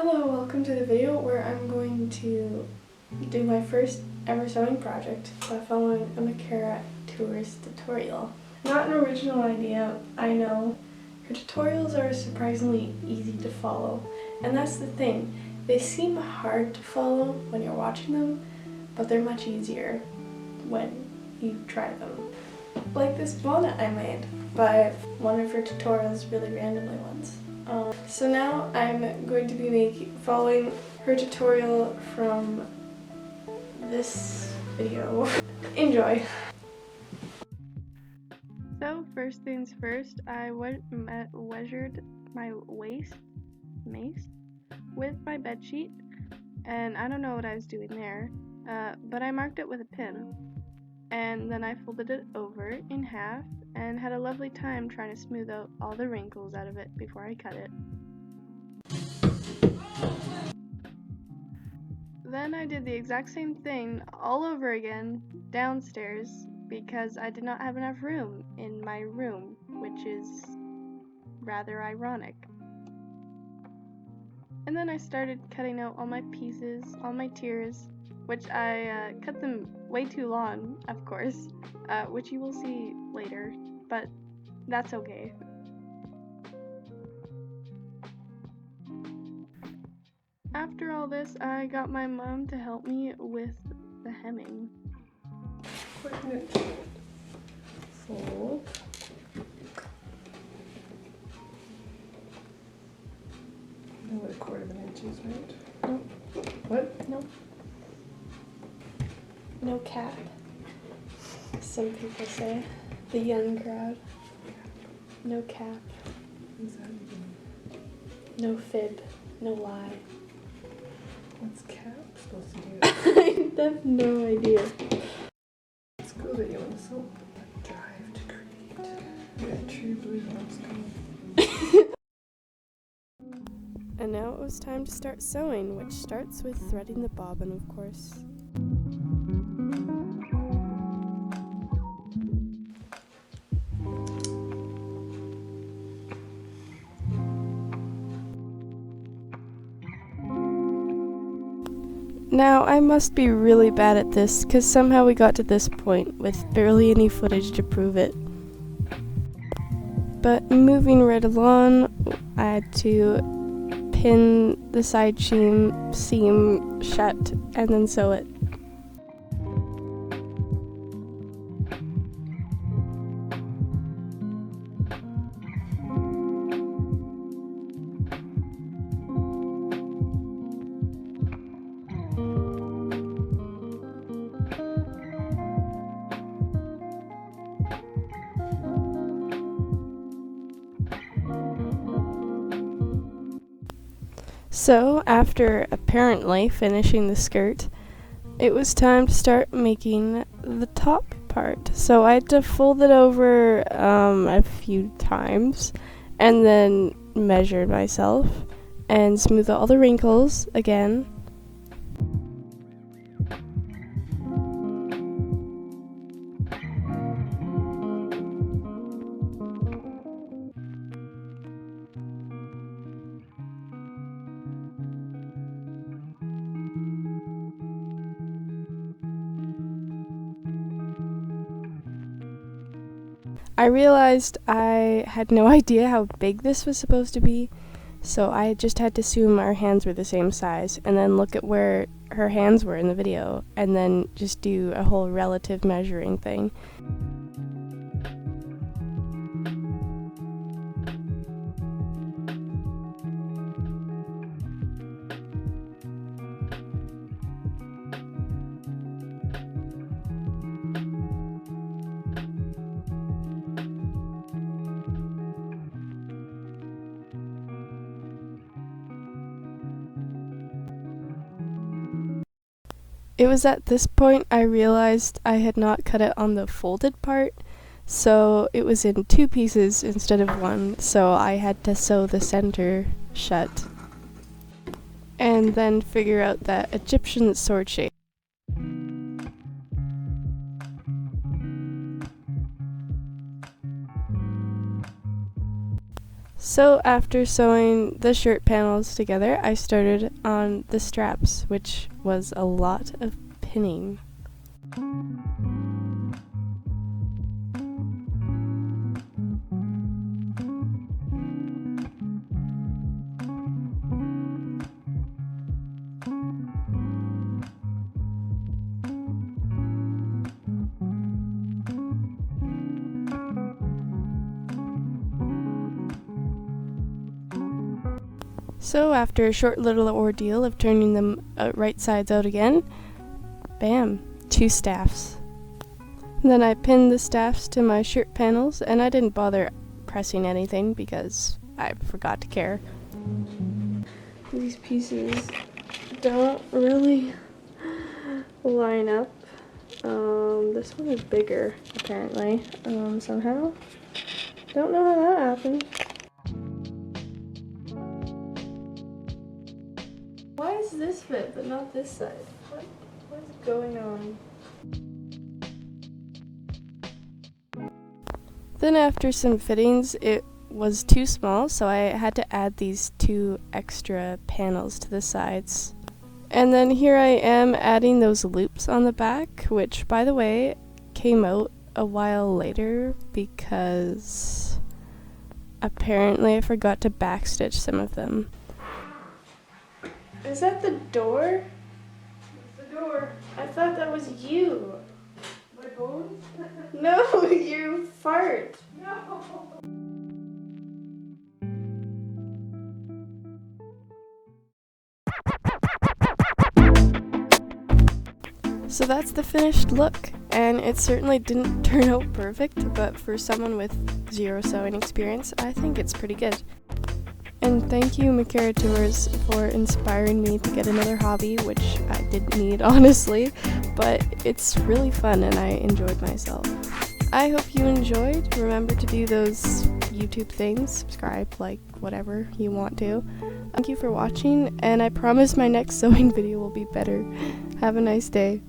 Hello, welcome to the video where I'm going to do my first ever sewing project by following a Micarah Tewers tutorial. Not an original idea, I know. Her tutorials are surprisingly easy to follow, and that's the thing. They seem hard to follow when you're watching them, but they're much easier when you try them. Like this bonnet I made by one of her tutorials really randomly once. So now I'm going to be following her tutorial from this video. Enjoy! So first things first, I measured my waist with my bed sheet, and I don't know what I was doing there, but I marked it with a pin. And then I folded it over in half and had a lovely time trying to smooth out all the wrinkles out of it before I cut it. Then I did the exact same thing all over again downstairs because I did not have enough room in my room, which is rather ironic. And then I started cutting out all my pieces, all my tiers, which I cut them way too long, of course, which you will see later, but that's okay. After all this, I got my mom to help me with the hemming. Fold. Another 1/4 inches, right? No. What? No. No cap. Some people say. The young crowd. No cap. What does that mean? No fib. No lie. What's cap supposed to do? I have no idea. It's cool that you want to sew. Drive to create. Yeah, true blue house color. And now it was time to start sewing, which starts with threading the bobbin, of course. Now, I must be really bad at this, because somehow we got to this point with barely any footage to prove it. But moving right along, I had to pin the side seam shut and then sew it. So, after apparently finishing the skirt, it was time to start making the top part. So I had to fold it over a few times and then measured myself and smooth out all the wrinkles again. I realized I had no idea how big this was supposed to be, so I just had to assume our hands were the same size and then look at where her hands were in the video and then just do a whole relative measuring thing. It was at this point I realized I had not cut it on the folded part, so it was in 2 pieces instead of 1, so I had to sew the center shut and then figure out that Egyptian sword shape. So after sewing the shirt panels together, I started on the straps, which was a lot of pinning. So after a short little ordeal of turning them right sides out again, bam, 2 staffs. And then I pinned the staffs to my shirt panels, and I didn't bother pressing anything because I forgot to care. These pieces don't really line up. This one is bigger, apparently, somehow. Don't know how that happened. Why is this fit, but not this side? What's going on? Then after some fittings, it was too small, so I had to add these 2 extra panels to the sides. And then here I am adding those loops on the back, which, by the way, came out a while later because apparently I forgot to backstitch some of them. Is that the door? It's the door. I thought that was you. My bones? No, you fart. No. So that's the finished look, and it certainly didn't turn out perfect, but for someone with 0 sewing experience, I think it's pretty good. And thank you, Micarah Tewers, for inspiring me to get another hobby, which I didn't need, honestly, but it's really fun and I enjoyed myself. I hope you enjoyed. Remember to do those YouTube things, subscribe, like, whatever you want to. Thank you for watching, and I promise my next sewing video will be better. Have a nice day.